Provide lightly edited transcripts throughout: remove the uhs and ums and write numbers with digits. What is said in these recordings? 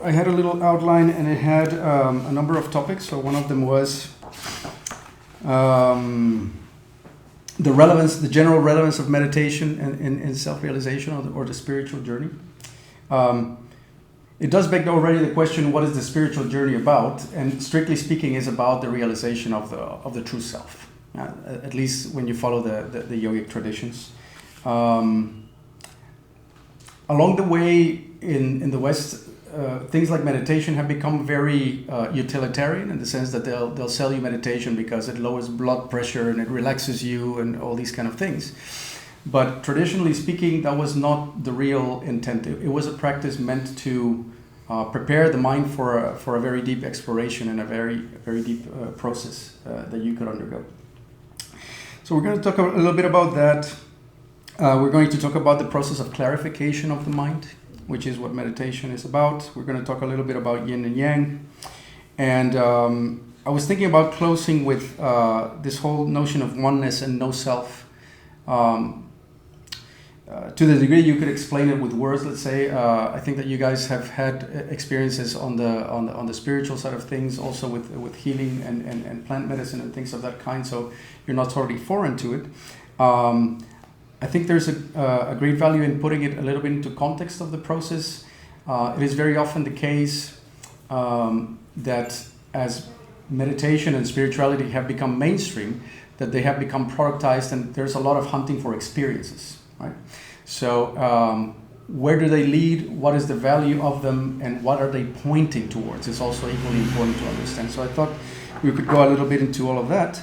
I had a little outline, and it had a number of topics. So one of them was the relevance, the general relevance of meditation in self-realization or the spiritual journey. It does beg already the question, what is the spiritual journey about? And strictly speaking, is about the realization of the true self, at least when you follow the yogic traditions. Along the way in the West, things like meditation have become very utilitarian, in the sense that they'll sell you meditation because it lowers blood pressure and it relaxes you and all these kind of things. But traditionally speaking, that was not the real intent. It was a practice meant to prepare the mind for a very deep exploration and a very deep process that you could undergo. So we're going to talk a little bit about that. We're going to talk about the process of clarification of the mind, which is what meditation is about. We're going to talk a little bit about Yin and Yang. And I was thinking about closing with this whole notion of oneness and no self. To the degree you could explain it with words, let's say, I think that you guys have had experiences on the spiritual side of things, also with healing and plant medicine and things of that kind, so you're not totally foreign to it. I think there's a great value in putting it a little bit into context of the process. It is very often the case that as meditation and spirituality have become mainstream, that they have become productized, and there's a lot of hunting for experiences, right? So where do they lead? What is the value of them? And what are they pointing towards? It's also equally important to understand. So I thought we could go a little bit into all of that.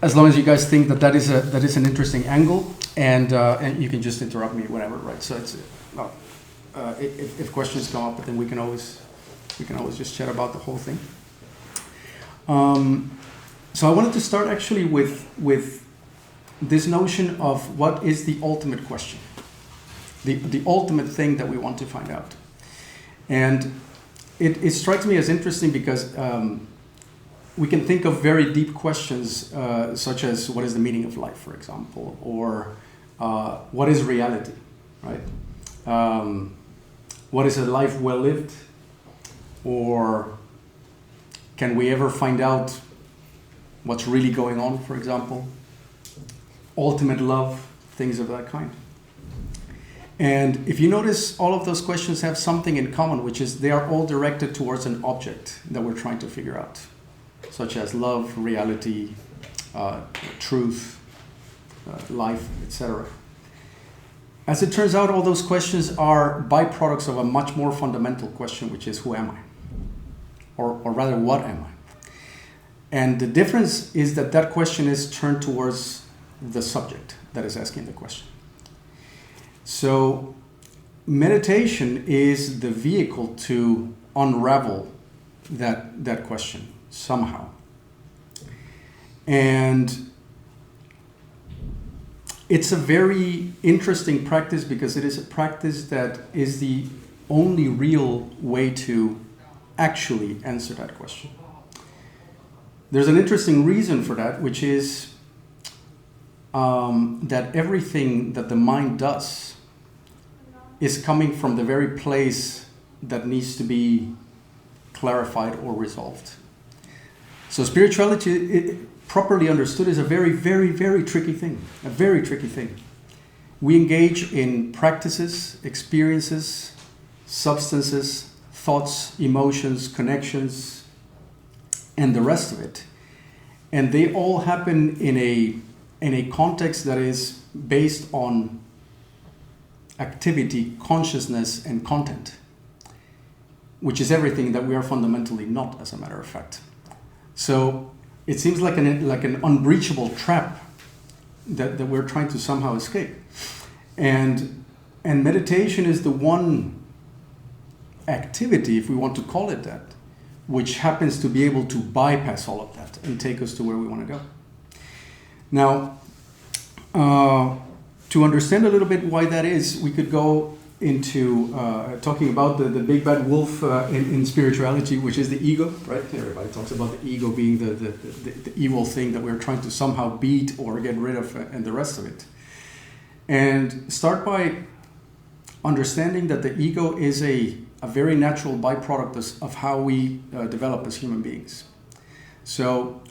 As long as you guys think that is an interesting angle, and you can just interrupt me whenever, right? So it's if questions come up, then we can always just chat about the whole thing. So I wanted to start actually with this notion of what is the ultimate question, the ultimate thing that we want to find out, and it strikes me as interesting because. We can think of very deep questions, such as what is the meaning of life, for example, or what is reality, right? What is a life well lived? Or can we ever find out what's really going on, for example? Ultimate love, things of that kind. And if you notice, all of those questions have something in common, which is they are all directed towards an object that we're trying to figure out, such as love, reality, truth, life, etc. As it turns out, all those questions are byproducts of a much more fundamental question, which is, who am I? Or rather, what am I? And the difference is that question is turned towards the subject that is asking the question. So meditation is the vehicle to unravel that question somehow. And it's a very interesting practice because it is a practice that is the only real way to actually answer that question. There's an interesting reason for that, which is that everything that the mind does is coming from the very place that needs to be clarified or resolved. So spirituality, properly understood, is a very, very, very tricky thing. A very tricky thing. We engage in practices, experiences, substances, thoughts, emotions, connections, and the rest of it. And they all happen in a context that is based on activity, consciousness, and content, which is everything that we are fundamentally not, as a matter of fact. So it seems like an unbreachable trap that we're trying to somehow escape. And meditation is the one activity, if we want to call it that, which happens to be able to bypass all of that and take us to where we want to go. Now, to understand a little bit why that is, we could go into talking about the big bad wolf in spirituality, which is the ego, right? Everybody talks about the ego being the evil thing that we're trying to somehow beat or get rid of, and the rest of it. And start by understanding that the ego is a a very natural byproduct of how we develop as human beings. So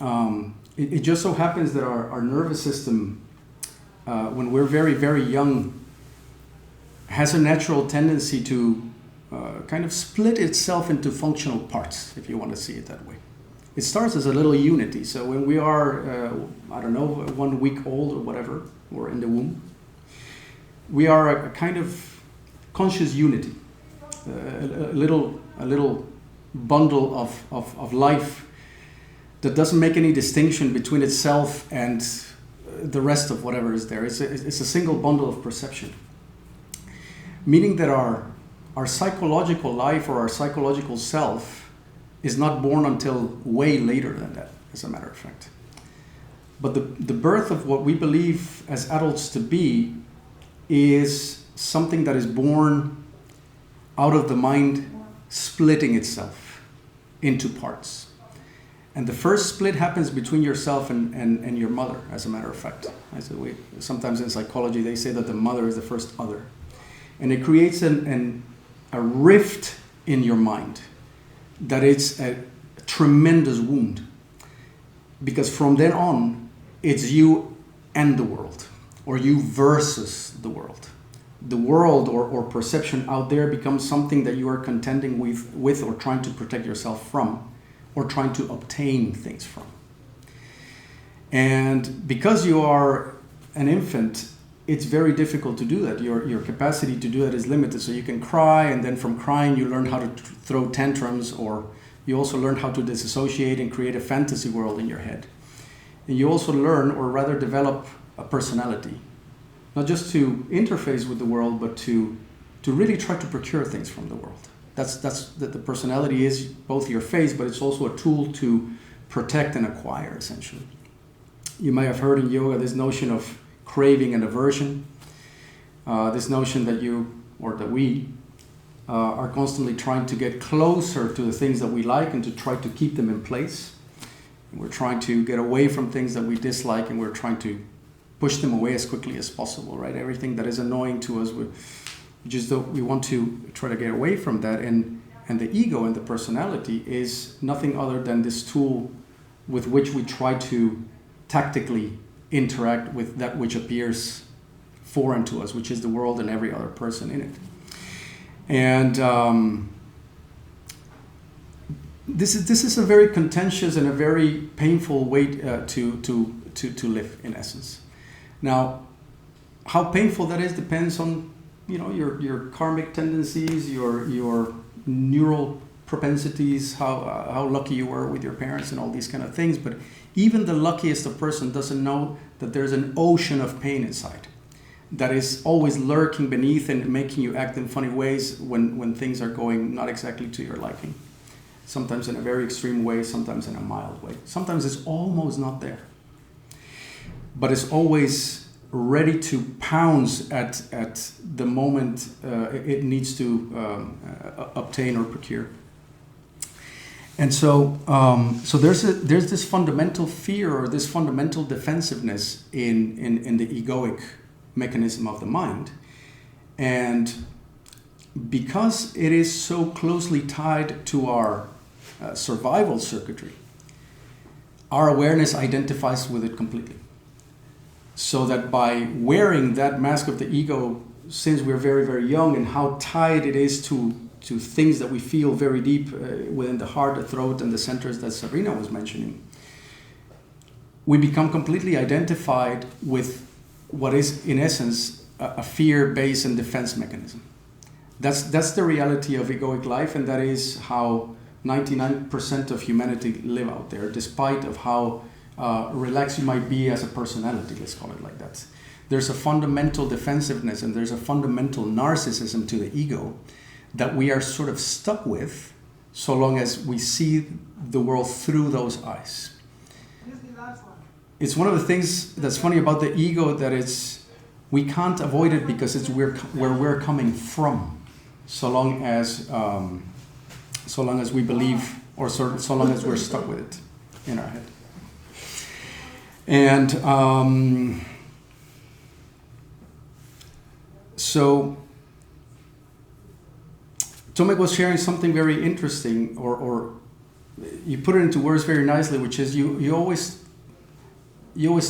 it just so happens that our nervous system, when we're very, very young, has a natural tendency to kind of split itself into functional parts, if you want to see it that way. It starts as a little unity. So when we are, 1 week old or whatever, or in the womb, we are a kind of conscious unity, a little bundle of life that doesn't make any distinction between itself and the rest of whatever is there. It's a single bundle of perception. Meaning that our psychological life or our psychological self is not born until way later than that, as a matter of fact. But the birth of what we believe as adults to be is something that is born out of the mind splitting itself into parts. And the first split happens between yourself and your mother, as a matter of fact. Sometimes in psychology they say that the mother is the first other. And it creates a rift in your mind that it's a tremendous wound. Because from then on, it's you and the world, or you versus the world. The world or perception out there becomes something that you are contending with or trying to protect yourself from, or trying to obtain things from. And because you are an infant, it's very difficult to do that. Your capacity to do that is limited. So you can cry, and then from crying you learn how to throw tantrums, or you also learn how to disassociate and create a fantasy world in your head. And you also learn, or rather develop, a personality. Not just to interface with the world, but to really try to procure things from the world. That's the personality is both your face, but it's also a tool to protect and acquire, essentially. You may have heard in yoga this notion of craving and aversion. This notion that we are constantly trying to get closer to the things that we like and to try to keep them in place. And we're trying to get away from things that we dislike, and we're trying to push them away as quickly as possible, right? Everything that is annoying to us, we want to try to get away from that. And the ego and the personality is nothing other than this tool with which we try to tactically interact with that which appears foreign to us, which is the world and every other person in it. And this is a very contentious and a very painful way to live, in essence. Now, how painful that is depends on your karmic tendencies, your neural propensities, how lucky you were with your parents, and all these kind of things. But even the luckiest of person doesn't know that there's an ocean of pain inside that is always lurking beneath and making you act in funny ways when things are going not exactly to your liking. Sometimes in a very extreme way, sometimes in a mild way. Sometimes it's almost not there. But it's always ready to pounce at the moment it needs to obtain or procure. And so there's this fundamental fear, or this fundamental defensiveness in the egoic mechanism of the mind. And because it is so closely tied to our survival circuitry, our awareness identifies with it completely. So that by wearing that mask of the ego, since we're very, very young, and how tied it is to things that we feel very deep within the heart, the throat, and the centers that Sabrina was mentioning, we become completely identified with what is, in essence, a fear-based and defense mechanism. That's the reality of egoic life, and that is how 99% of humanity live out there, despite of how relaxed you might be as a personality, let's call it like that. There's a fundamental defensiveness, and there's a fundamental narcissism to the ego that we are sort of stuck with so long as we see the world through those eyes. It's one of the things that's funny about the ego, that we can't avoid it because it's where we're coming from, so long as we believe, or so long as we're stuck with it in our head. And so Tomek was sharing something very interesting, or you put it into words very nicely, which is you always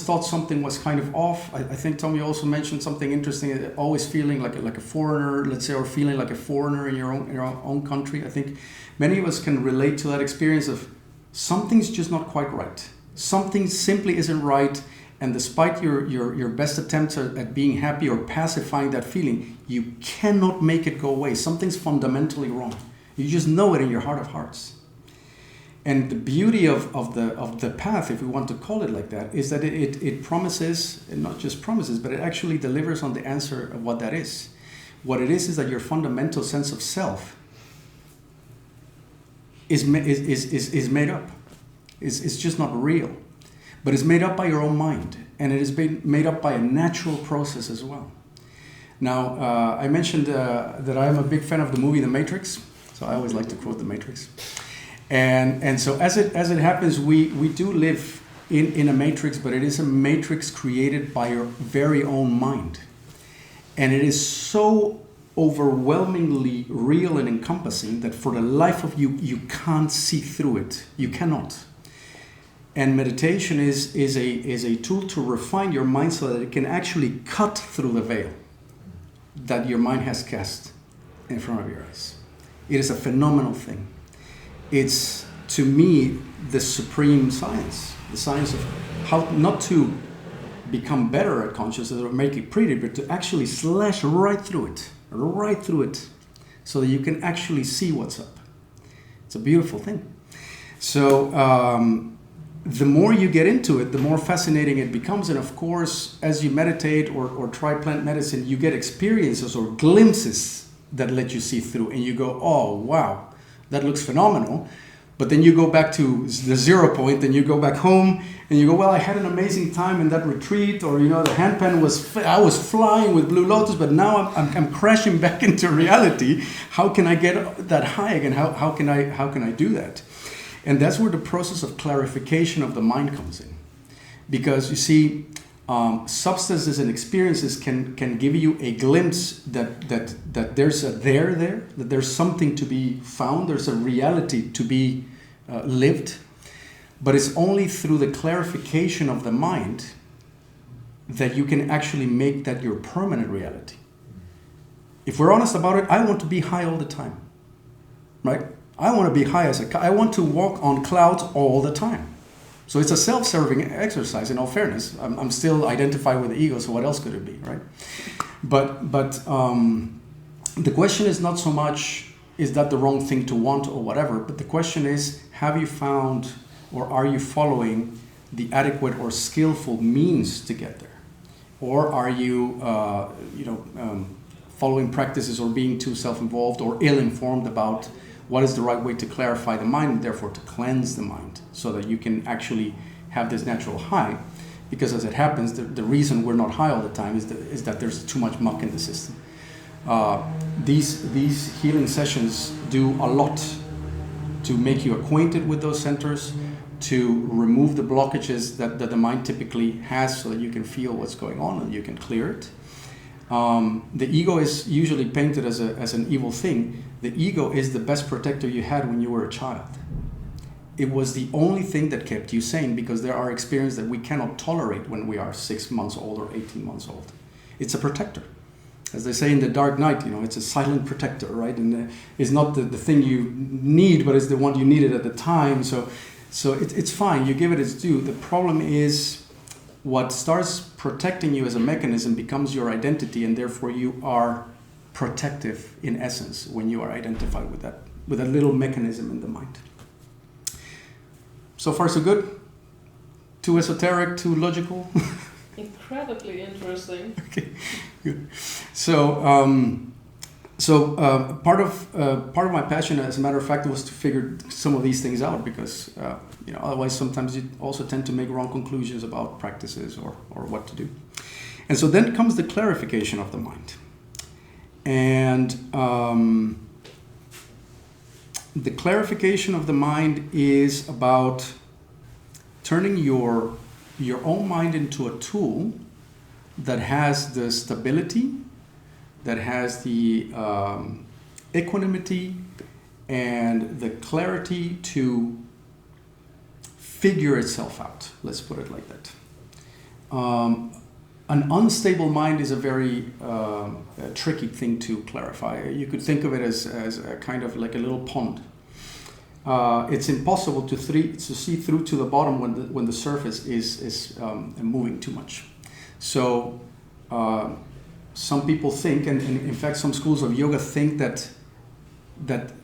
thought something was kind of off. I think Tom, you also mentioned something interesting, always feeling like a foreigner, let's say, or feeling like a foreigner in your own country. I think many of us can relate to that experience of something's just not quite right. Something simply isn't right, and despite your best attempts at being happy or pacifying that feeling, you cannot make it go away. Something's fundamentally wrong. You just know it in your heart of hearts. And the beauty of the path, if we want to call it like that, is that it promises, and not just promises, but it actually delivers on the answer of what that is. What it is that your fundamental sense of self is made up. It's just not real. But it's made up by your own mind. And it is made up by a natural process as well. Now, I mentioned that I am a big fan of the movie The Matrix. So I always like to quote The Matrix. And so as it happens, we do live in a matrix, but it is a matrix created by your very own mind. And it is so overwhelmingly real and encompassing that for the life of you, you can't see through it. You cannot. And meditation is a tool to refine your mind so that it can actually cut through the veil that your mind has cast in front of your eyes. It is a phenomenal thing. It's, to me, the supreme science. The science of how not to become better at consciousness or make it pretty, but to actually slash right through it, so that you can actually see what's up. It's a beautiful thing. So the more you get into it, the more fascinating it becomes. And of course, as you meditate or try plant medicine, you get experiences or glimpses that let you see through. And you go, oh, wow, that looks phenomenal. But then you go back to the 0 point and you go back home and you go, well, I had an amazing time in that retreat, or, the handpan I was flying with Blue Lotus, but now I'm crashing back into reality. How can I get that high again? How can I do that? And that's where the process of clarification of the mind comes in. Because you see, substances and experiences can give you a glimpse that there's a there, that there's something to be found, there's a reality to be lived. But it's only through the clarification of the mind that you can actually make that your permanent reality. If we're honest about it, I want to be high all the time, right? I want to be high I want to walk on clouds all the time. So it's a self-serving exercise, in all fairness. I'm still identified with the ego, so what else could it be, right? But the question is not so much, is that the wrong thing to want or whatever, but the question is, have you found or are you following the adequate or skillful means to get there? Or are you, following practices or being too self-involved or ill-informed about what is the right way to clarify the mind and therefore to cleanse the mind so that you can actually have this natural high? Because as it happens, the reason we're not high all the time is that there's too much muck in the system. These healing sessions do a lot to make you acquainted with those centers, to remove the blockages that the mind typically has so that you can feel what's going on and you can clear it. The ego is usually painted as an evil thing. The ego is the best protector you had when you were a child. It was the only thing that kept you sane, because there are experiences that we cannot tolerate when we are 6 months old or 18 months old. It's a protector. As they say in The Dark Knight, it's a silent protector, right? And it's not the thing you need, but it's the one you needed at the time. So it's fine. You give it its due. The problem is, what starts protecting you as a mechanism becomes your identity, and therefore you are protective in essence when you are identified with that little mechanism in the mind. So far so good? Too esoteric, too logical? Incredibly interesting. Okay, good. So part of my passion, as a matter of fact, was to figure some of these things out, because otherwise sometimes you also tend to make wrong conclusions about practices or what to do. And so then comes the clarification of the mind. And the clarification of the mind is about turning your own mind into a tool that has the stability, that has the equanimity and the clarity to figure itself out. Let's put it like that. An unstable mind is a very tricky thing to clarify. You could think of it as a kind of like a little pond. It's impossible to see through to the bottom when the surface is moving too much. So some people think, and in fact some schools of yoga think that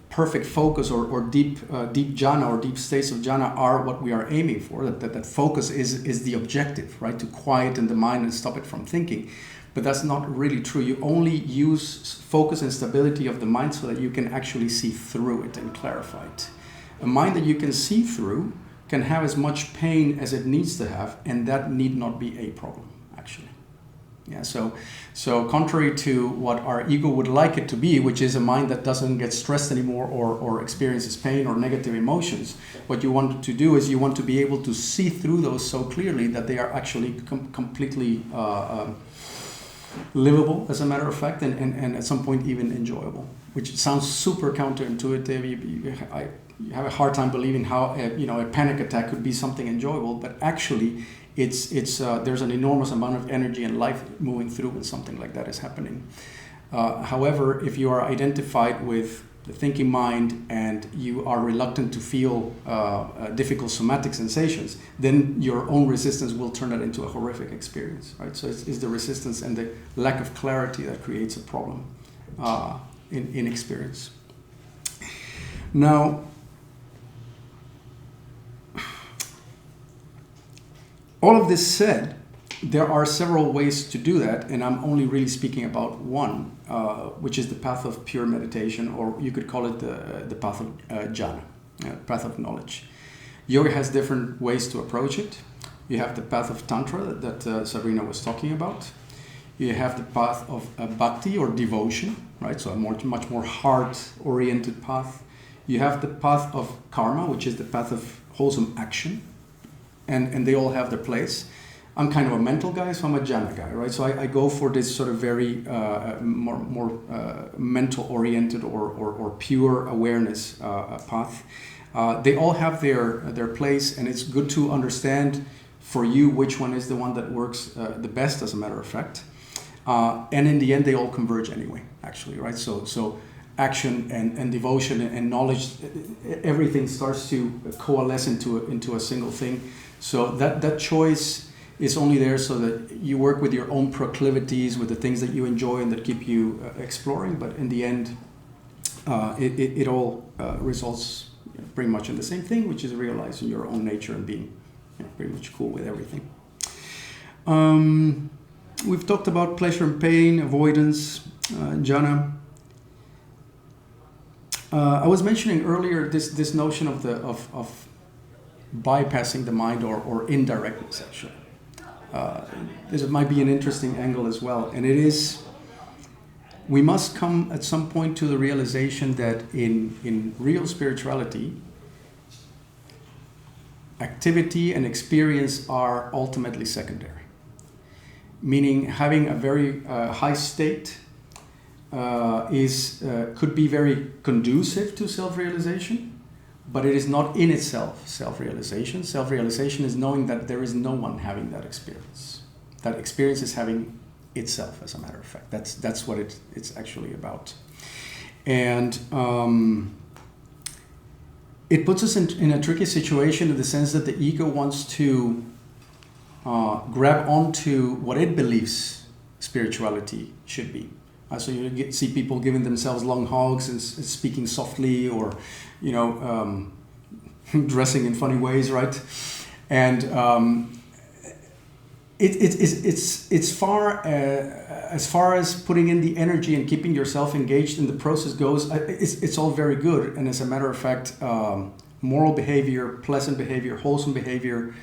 perfect focus or deep jhana or deep states of jhana are what we are aiming for, that focus is the objective, right? To quieten the mind and stop it from thinking. But that's not really true. You only use focus and stability of the mind so that you can actually see through it and clarify it. A mind that you can see through can have as much pain as it needs to have, and that need not be a problem, actually. Yeah, so contrary to what our ego would like it to be, which is a mind that doesn't get stressed anymore or experiences pain or negative emotions, what you want to do is you want to be able to see through those so clearly that they are actually completely livable, as a matter of fact, and at some point even enjoyable, which sounds super counterintuitive. You have a hard time believing how a panic attack could be something enjoyable, but actually it's there's an enormous amount of energy and life moving through when something like that is happening. However, if you are identified with the thinking mind and you are reluctant to feel difficult somatic sensations, then your own resistance will turn that into a horrific experience, right? So it's the resistance and the lack of clarity that creates a problem in experience. Now, all of this said, there are several ways to do that, and I'm only really speaking about one, which is the path of pure meditation, or you could call it the path of jhana, path of knowledge. Yoga has different ways to approach it. You have the path of tantra that Sabrina was talking about. You have the path of bhakti or devotion, right? So a much more heart-oriented path. You have the path of karma, which is the path of wholesome action. And they all have their place. I'm kind of a mental guy, so I'm a jhana guy, right? So I go for this sort of very more mental-oriented or pure awareness path. They all have their place, and it's good to understand for you which one is the one that works the best, as a matter of fact. And in the end, they all converge anyway, actually, right? So action and devotion and knowledge, everything starts to coalesce into a single thing. So that choice is only there so that you work with your own proclivities, with the things that you enjoy and that keep you exploring. But in the end, it all results pretty much in the same thing, which is realizing your own nature and being pretty much cool with everything. We've talked about pleasure and pain, avoidance, jhana. I was mentioning earlier this notion of bypassing the mind or indirectness, actually. This might be an interesting angle as well, and it is, we must come at some point to the realization that in real spirituality, activity and experience are ultimately secondary. Meaning having a very high state could be very conducive to self-realization, but it is not in itself self-realization. Self-realization is knowing that there is no one having that experience. That experience is having itself, as a matter of fact. That's what it's actually about. And it puts us in a tricky situation in the sense that the ego wants to grab onto what it believes spirituality should be. So you see people giving themselves long hugs and speaking softly, or dressing in funny ways, right? And it's far as far as putting in the energy and keeping yourself engaged in the process goes. It's all very good, and as a matter of fact, moral behavior, pleasant behavior, wholesome behavior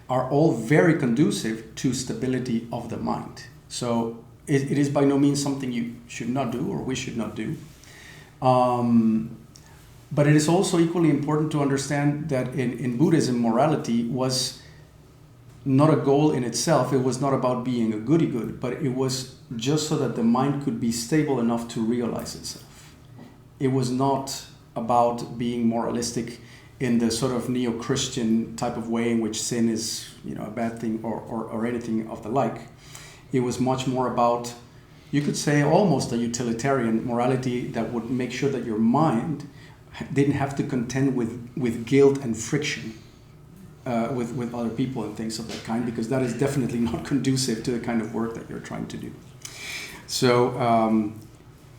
are all very conducive to stability of the mind. So it is by no means something you should not do or we should not do. But it is also equally important to understand that in Buddhism, morality was not a goal in itself. It was not about being a goody-good, but it was just so that the mind could be stable enough to realize itself. it was not about being moralistic in the sort of neo-Christian type of way in which sin is, a bad thing or anything of the like. It was much more about, you could say, almost a utilitarian morality that would make sure that your mind didn't have to contend with guilt and friction with other people and things of that kind, because that is definitely not conducive to the kind of work that you're trying to do. So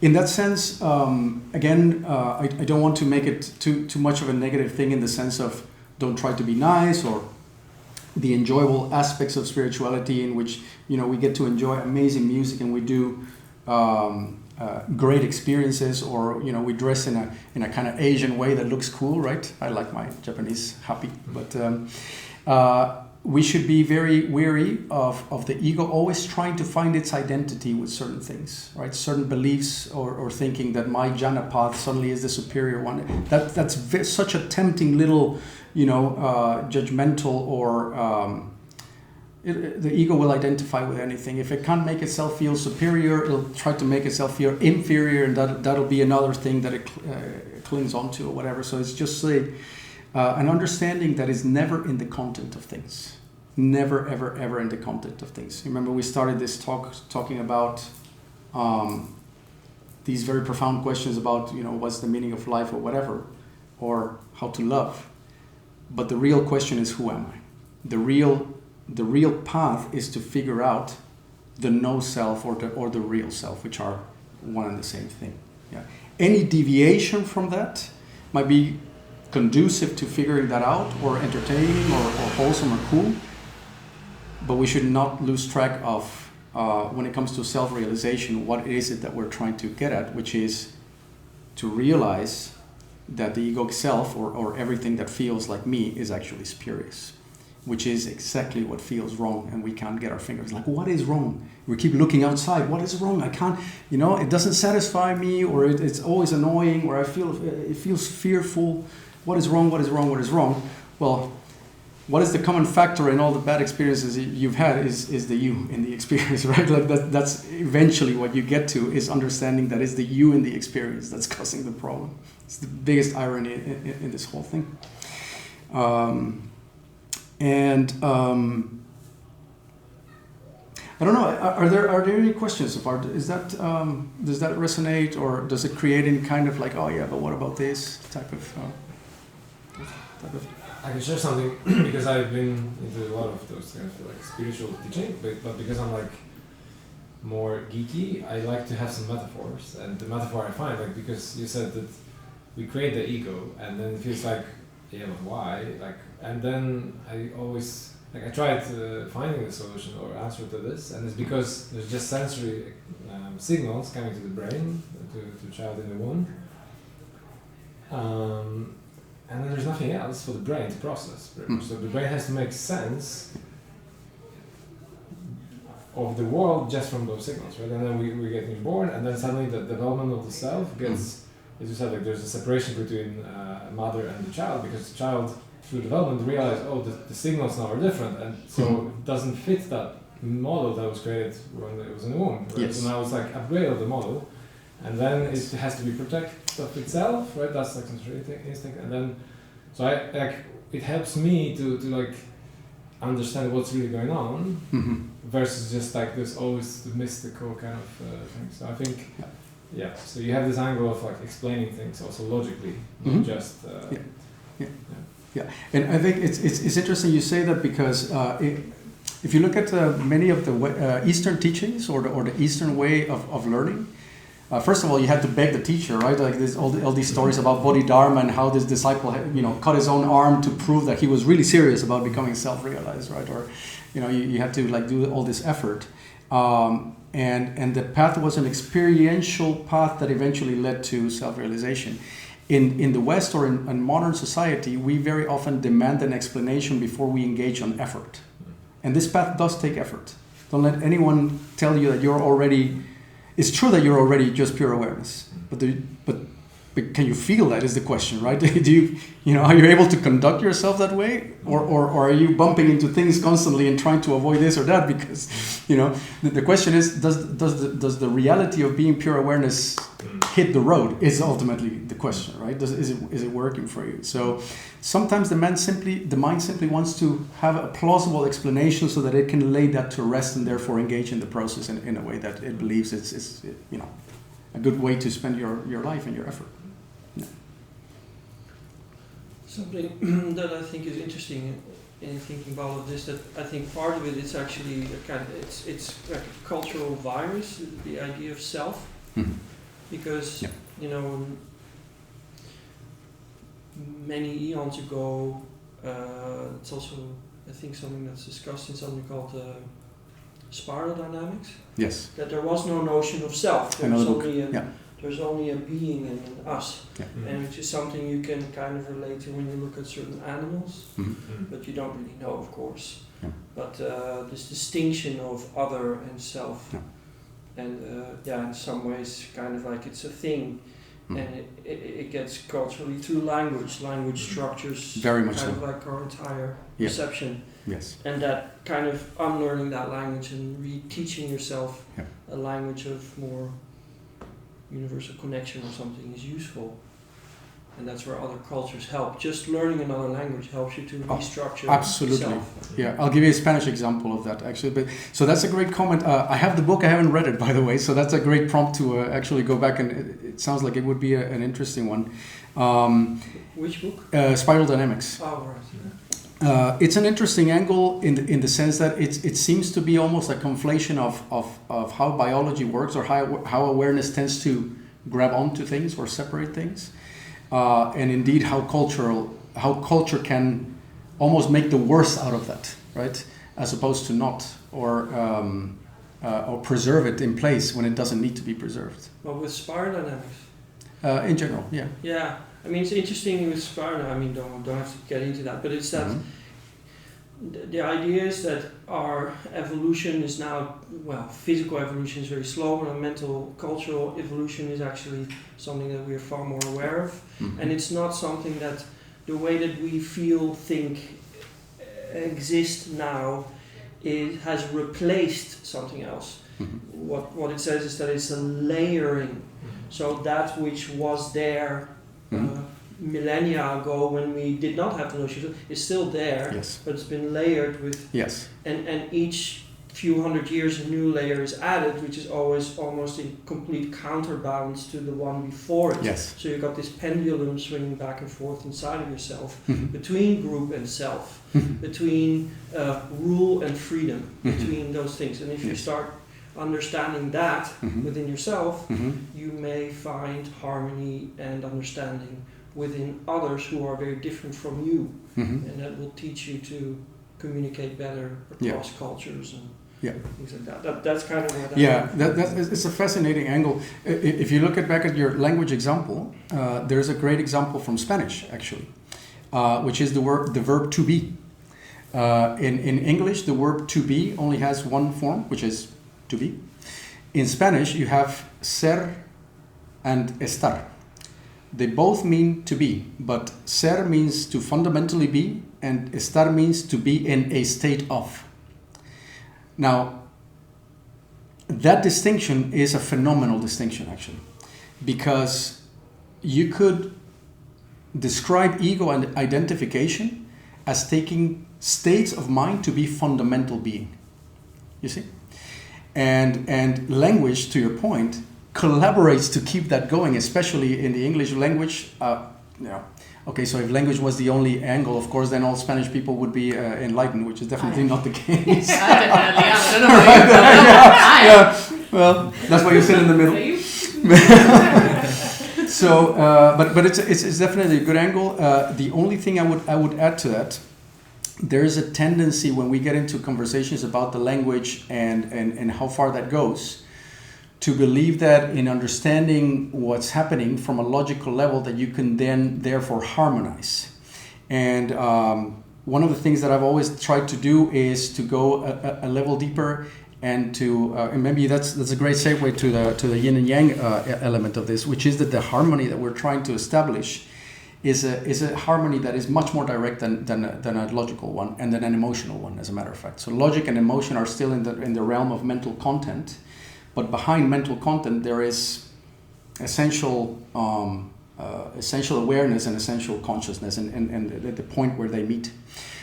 in that sense, again, I don't want to make it too much of a negative thing in the sense of don't try to be nice, or the enjoyable aspects of spirituality in which, we get to enjoy amazing music and we do great experiences, or, we dress in a kind of Asian way that looks cool, right? I like my Japanese happy, but we should be very wary of the ego always trying to find its identity with certain things, right? Certain beliefs or thinking that my jhana path suddenly is the superior one. That's such a tempting little, judgmental or the ego will identify with anything. If it can't make itself feel superior, it'll try to make itself feel inferior, and that'll be another thing that it clings onto or whatever. So it's just an understanding that is never in the content of things. Never, ever, ever in the content of things. Remember, we started this talking about these very profound questions about, what's the meaning of life or whatever, or how to love. But the real question is, who am I? The real path is to figure out the no self or the real self, which are one and the same thing. Yeah. Any deviation from that might be conducive to figuring that out, or entertaining, or wholesome or cool. But we should not lose track of, when it comes to self-realization, what is it that we're trying to get at, which is to realize that the egoic self, or everything that feels like me, is actually spurious, which is exactly what feels wrong, and we can't get our fingers. Like, what is wrong? We keep looking outside. What is wrong? I can't, it doesn't satisfy me, or it's always annoying, or it feels fearful. What is wrong? What is wrong? What is wrong? Well, what is the common factor in all the bad experiences you've had is the you in the experience, right? Like that's eventually what you get to, is understanding that it's the you in the experience that's causing the problem. It's the biggest irony in this whole thing. I don't know. Are there any questions about? Is that does that resonate, or does it create any kind of like, oh yeah, but what about this type of? I can share something because I've been into a lot of those kind of like spiritual teaching, but because I'm like more geeky, I like to have some metaphors. And the metaphor I find, like, because you said that we create the ego, and then it feels like, yeah, but why? Like, and then I always I tried finding a solution or answer to this, and it's because there's just sensory signals coming to the brain to child in the womb. And then there's nothing else for the brain to process. So the brain has to make sense of the world just from those signals, right? And then we get born, and then suddenly the development of the self gets, as you said, like there's a separation between mother and the child, because the child, through development, realizes, oh, the signals now are different, and so it doesn't fit that model that was created when it was in the womb. Right? Yes. So now it's like upgrade of the model, and then it has to be protected of itself, right? That's like sensory instinct, and then so it helps me to like understand what's really going on, versus just like this always the mystical kind of thing. So I think, yeah. So you have this angle of like explaining things also logically, not just. Yeah, and I think it's interesting you say that, because if you look at many of the Eastern teachings or the Eastern way of learning, first of all, you had to beg the teacher, right? Like this, all these stories about Bodhidharma and how this disciple, cut his own arm to prove that he was really serious about becoming self-realized, right? Or, you had to like do all this effort, and the path was an experiential path that eventually led to self-realization. In the West or in modern society, we very often demand an explanation before we engage on effort. And this path does take effort. Don't let anyone tell you that you're already... It's true that you're already just pure awareness, but but can you feel that is the question, right? Do you are you able to conduct yourself that way, or are you bumping into things constantly and trying to avoid this or that? Because, the question is, does the reality of being pure awareness hit the road? Is ultimately the question, right? Is it working for you? So sometimes the mind simply wants to have a plausible explanation so that it can lay that to rest and therefore engage in the process in a way that it believes it's a good way to spend your life and your effort. Yeah. Something that I think is interesting in thinking about all of this, that I think part of it is actually it's like a cultural virus, the idea of self, because many eons ago, it's also I think something that's discussed in something called spiral dynamics. Yes. That there was no notion of self. There's only a being in us, and which is something you can kind of relate to when you look at certain animals, but you don't really know, of course. Yeah. But this distinction of other and self, and in some ways, kind of like it's a thing, and it gets culturally through language structures, very much kind so. of like our entire perception. Yes. And that kind of unlearning that language and re-teaching yourself a language of more universal connection or something is useful. And that's where other cultures help. Just learning another language helps you to restructure absolutely. yourself. Yeah, I'll give you a Spanish example of that actually. But so that's a great comment. I have the book. I haven't read it, by the way. So that's a great prompt to actually go back, and it sounds like it would be an interesting one. Which book? Spiral Dynamics. Oh, right. It's an interesting angle in the sense that it seems to be almost a conflation of how biology works, or how awareness tends to grab onto things or separate things, and indeed how culture can almost make the worst out of that, right? As opposed to not, or preserve it in place when it doesn't need to be preserved. Well, with spiral dynamics. In general, yeah. Yeah. I mean, it's interesting with spiral. I mean, don't have to get into that, but it's that the idea is that our evolution is now, physical evolution is very slow, and our mental, cultural evolution is actually something that we are far more aware of, and it's not something that the way that we feel, think, exist now, it has replaced something else. What it says is that it's a layering, so that which was there millennia ago when we did not have the notion is still there, but it's been layered with, and each few hundred years a new layer is added, which is always almost in complete counterbalance to the one before it. So you've got this pendulum swinging back and forth inside of yourself, between group and self, between rule and freedom, between those things. And if you start understanding that within yourself, you may find harmony and understanding within others who are very different from you, and that will teach you to communicate better across cultures and things like that. That's kind of what it's a fascinating angle. If you look back at your language example, there's a great example from Spanish actually, which is the verb to be. In English, the verb to be only has one form, which is to be. In Spanish, you have ser and estar. They both mean to be, but ser means to fundamentally be, and estar means to be in a state of. Now, that distinction is a phenomenal distinction, actually, because you could describe ego and identification as taking states of mind to be fundamental being. You see? And language, to your point, collaborates to keep that going, especially in the English language. Okay, so if language was the only angle, of course, then all Spanish people would be enlightened, which is definitely not the case. I definitely am. I don't know about you. Well, that's why you sit in the middle. So, but it's definitely a good angle. The only thing I would add to that, there is a tendency when we get into conversations about the language and how far that goes, to believe that in understanding what's happening from a logical level that you can then therefore harmonize. And one of the things that I've always tried to do is to go a level deeper and and maybe that's a great segue to the yin and yang element of this, which is that the harmony that we're trying to establish is a harmony that is much more direct than a logical one and than an emotional one, as a matter of fact. So logic and emotion are still in the realm of mental content, but behind mental content there is essential awareness and essential consciousness, and the point where they meet.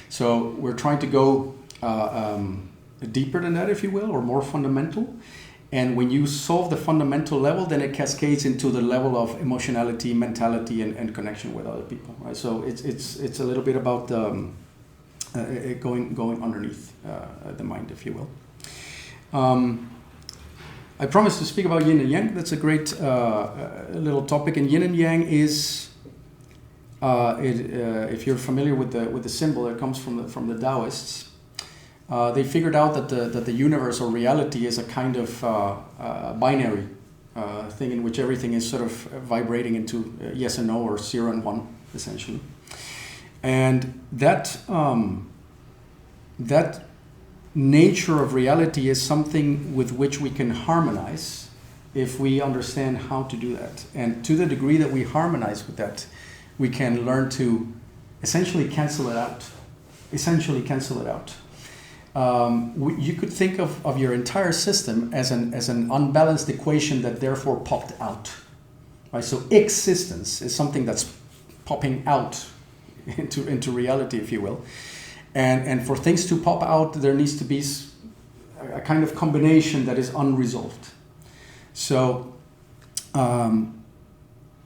So we're trying to go deeper than that, if you will, or more fundamental. And when you solve the fundamental level, then it cascades into the level of emotionality, mentality, and connection with other people. Right? So it's a little bit about going underneath the mind, if you will. I promised to speak about yin and yang. That's a great little topic. And yin and yang is, if you're familiar with the symbol, it comes from the Taoists. They figured out that the universe or reality is a kind of binary thing in which everything is sort of vibrating into yes and no, or 0 and 1, essentially. And that nature of reality is something with which we can harmonize if we understand how to do that. And to the degree that we harmonize with that, we can learn to essentially cancel it out. You could think of your entire system as an unbalanced equation that therefore popped out. Right? So existence is something that's popping out into reality, if you will. And for things to pop out, there needs to be a kind of combination that is unresolved. So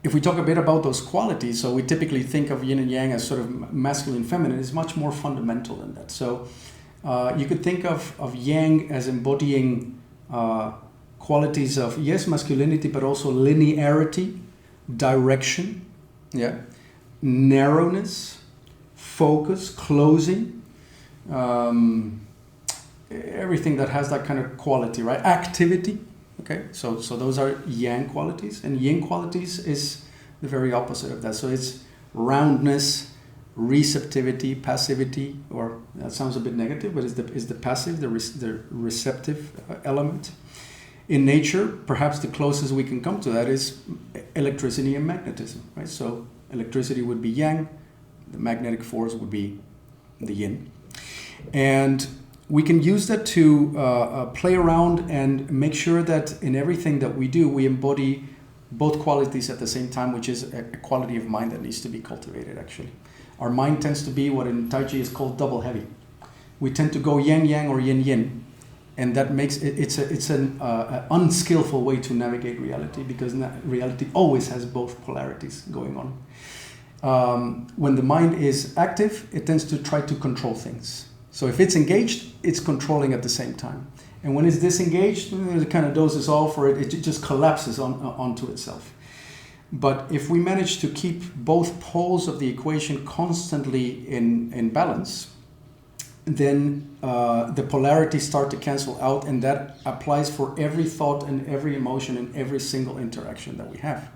if we talk a bit about those qualities, so we typically think of yin and yang as sort of masculine, feminine. It's much more fundamental than that. So you could think of yang as embodying qualities of, yes, masculinity, but also linearity, direction, narrowness, focus, closing, everything that has that kind of quality, right? Activity, okay? So those are yang qualities, and yin qualities is the very opposite of that. So it's roundness, receptivity, passivity, or that sounds a bit negative, but is the passive, the receptive element. In nature, perhaps the closest we can come to that is electricity and magnetism, right? So electricity would be yang, the magnetic force would be the yin. And we can use that to play around and make sure that in everything that we do, we embody both qualities at the same time, which is a quality of mind that needs to be cultivated, actually. Our mind tends to be what in Tai Chi is called double heavy. We tend to go yang-yang or yin-yin, and that makes it's an unskillful way to navigate reality, because reality always has both polarities going on. When the mind is active, it tends to try to control things. So if it's engaged, it's controlling at the same time. And when it's disengaged, it kind of dozes off, or it just collapses onto itself. But if we manage to keep both poles of the equation constantly in balance, then the polarities start to cancel out, and that applies for every thought and every emotion and every single interaction that we have.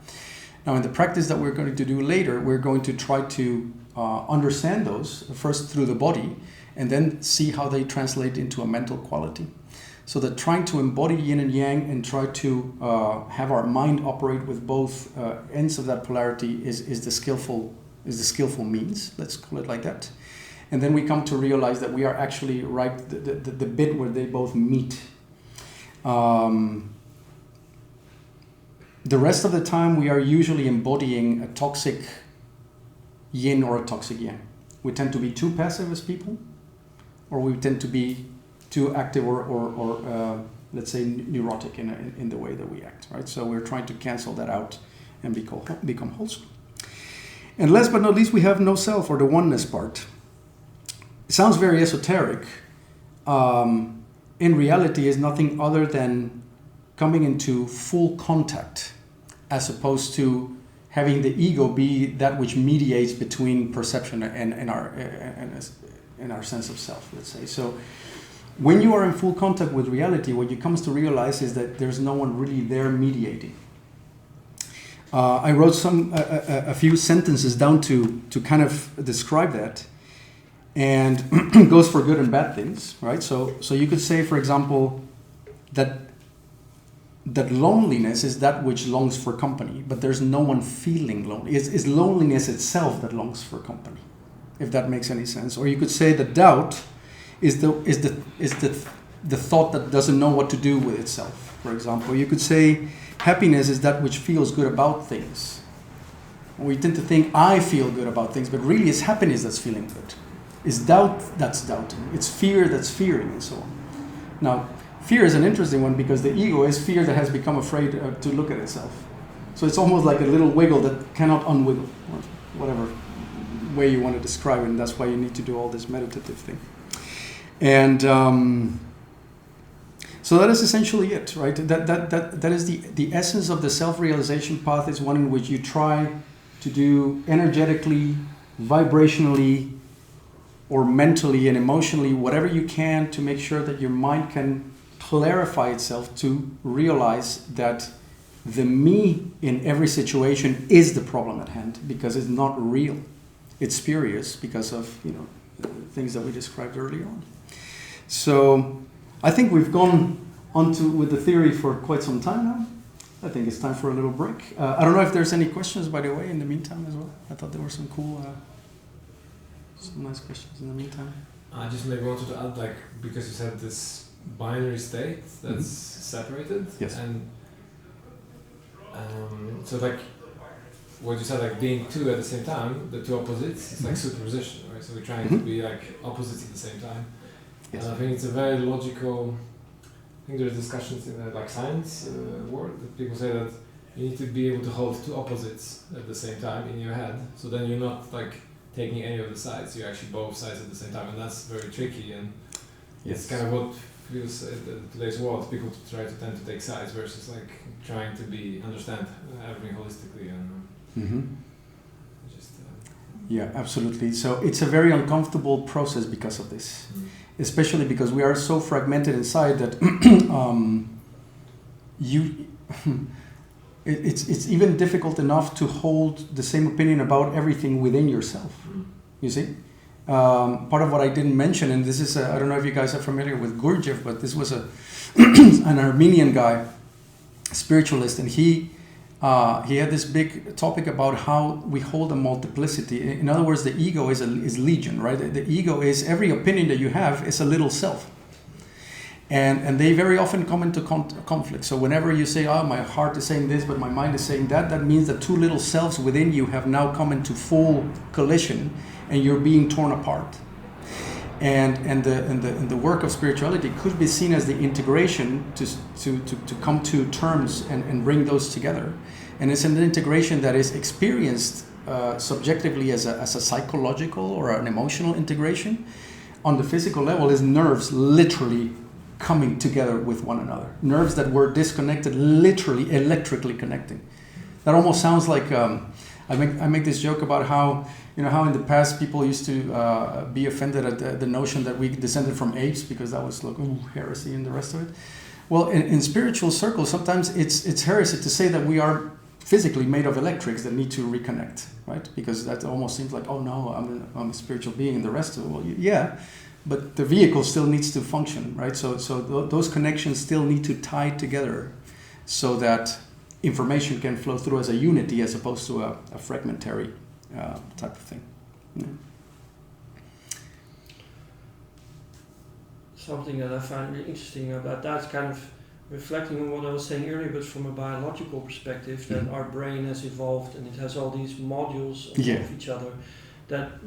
Now, in the practice that we're going to do later, we're going to try to understand those first through the body, and then see how they translate into a mental quality. So that trying to embody yin and yang and try to have our mind operate with both ends of that polarity is the skillful means. Let's call it like that. And then we come to realize that we are actually right the bit where they both meet. The rest of the time we are usually embodying a toxic yin or a toxic yang. We tend to be too passive as people, or we tend to be too active or let's say neurotic in the way that we act, right? So we're trying to cancel that out and become wholesome. And last but not least, we have no self, or the oneness part. It sounds very esoteric. In reality, is nothing other than coming into full contact, as opposed to having the ego be that which mediates between perception and our sense of self, let's say. So when you are in full contact with reality, what you comes to realize is that there's no one really there mediating. I wrote a few sentences down to kind of describe that, and it goes for good and bad things, right? So you could say, for example, that loneliness is that which longs for company, but there's no one feeling lonely. It's loneliness itself that longs for company, if that makes any sense. Or you could say that doubt is the thought that doesn't know what to do with itself, for example. You could say happiness is that which feels good about things. We tend to think I feel good about things, but really it's happiness that's feeling good. It's doubt that's doubting. It's fear that's fearing, and so on. Now, fear is an interesting one because the ego is fear that has become afraid to look at itself. So it's almost like a little wiggle that cannot unwiggle, or whatever way you want to describe it, and that's why you need to do all this meditative thing. And so that is essentially it, right? That is the essence of the self-realization path, is one in which you try to do energetically, vibrationally, or mentally and emotionally whatever you can to make sure that your mind can clarify itself to realize that the me in every situation is the problem at hand, because it's not real. It's spurious because of things that we described earlier on. So I think we've gone on with the theory for quite some time now. I think it's time for a little break. I don't know if there's any questions, by the way, in the meantime as well. I thought there were some cool, some nice questions in the meantime. I just maybe wanted to add, because you said this binary state that's separated. Yes. And so what you said, being two at the same time, the two opposites, it's like superposition, right? So we're trying to be opposites at the same time. Yes. And I think it's a very logical. I think there's discussions in the science world that people say that you need to be able to hold two opposites at the same time in your head. So then you're not taking any of the sides. You're actually both sides at the same time, and that's very tricky. And it's kind of what feels in today's world. People tend to take sides versus trying to understand everything holistically and just. Yeah, absolutely. So it's a very uncomfortable process because of this. Especially because we are so fragmented inside that it's even difficult enough to hold the same opinion about everything within yourself. You see, part of what I didn't mention, and this is I don't know if you guys are familiar with Gurdjieff, but this was an Armenian guy, spiritualist, and he had this big topic about how we hold a multiplicity. In other words, the ego is legion, right? The ego is every opinion that you have is a little self. And they very often come into conflict. So whenever you say, my heart is saying this, but my mind is saying that, that means that two little selves within you have now come into full collision and you're being torn apart. And the work of spirituality could be seen as the integration to come to terms and bring those together. And it's an integration that is experienced subjectively as a psychological or an emotional integration. On the physical level is nerves literally coming together with one another. Nerves that were disconnected, literally electrically connecting. That almost sounds like I make this joke about how how in the past people used to be offended at the notion that we descended from apes because that was heresy and the rest of it. Well, in spiritual circles, sometimes it's heresy to say that we are physically made of electrics that need to reconnect, right? Because that almost seems like, oh no, I'm a spiritual being, and the rest of it, well, yeah, but the vehicle still needs to function, right? So those connections still need to tie together so that information can flow through as a unity as opposed to a fragmentary type of thing. Yeah. Something that I find really interesting about that's kind of reflecting on what I was saying earlier, but from a biological perspective, that our brain has evolved and it has all these modules of each other. That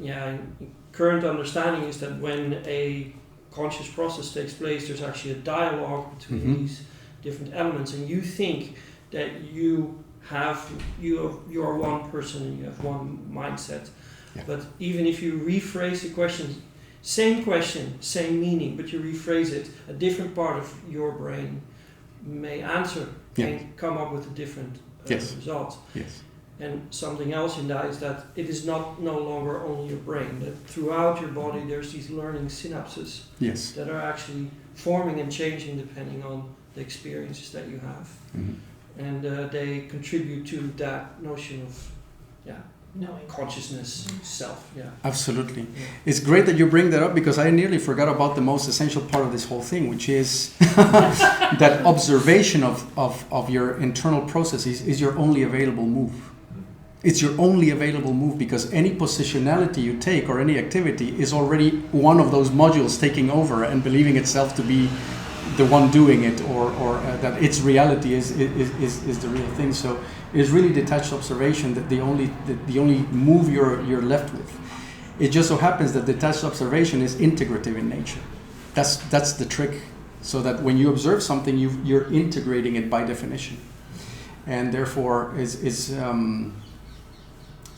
current understanding is that when a conscious process takes place, there's actually a dialogue between these different elements, and you think that you are one person and you have one mindset. Yeah. But even if you rephrase the question, same meaning, but you rephrase it, a different part of your brain may answer and come up with a different result. Yes. And something else in that is that it is no longer only your brain, that throughout your body there's these learning synapses that are actually forming and changing depending on the experiences that you have. And they contribute to that notion of Knowing. consciousness, self. Yeah. Absolutely. Yeah. It's great that you bring that up, because I nearly forgot about the most essential part of this whole thing, which is that observation of your internal processes is your only available move. It's your only available move, because any positionality you take or any activity is already one of those modules taking over and believing itself to be the one doing it, or that its reality is the real thing. So it's really detached observation that the only move you're left with. It just so happens that detached observation is integrative in nature. That's the trick. So that when you observe something, you're integrating it by definition, and therefore it's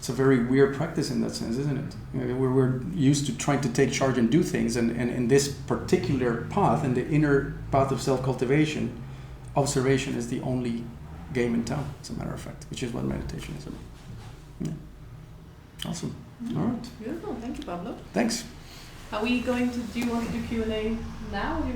a very weird practice in that sense, isn't it? We're used to trying to take charge and do things, and in this particular path, in the inner path of self-cultivation, observation is the only game in town, as a matter of fact, which is what meditation is about. Yeah. Awesome. Mm-hmm. All right. Beautiful. Thank you, Pablo. Thanks. Are we going to? Do you want to do Q&A now? Or do you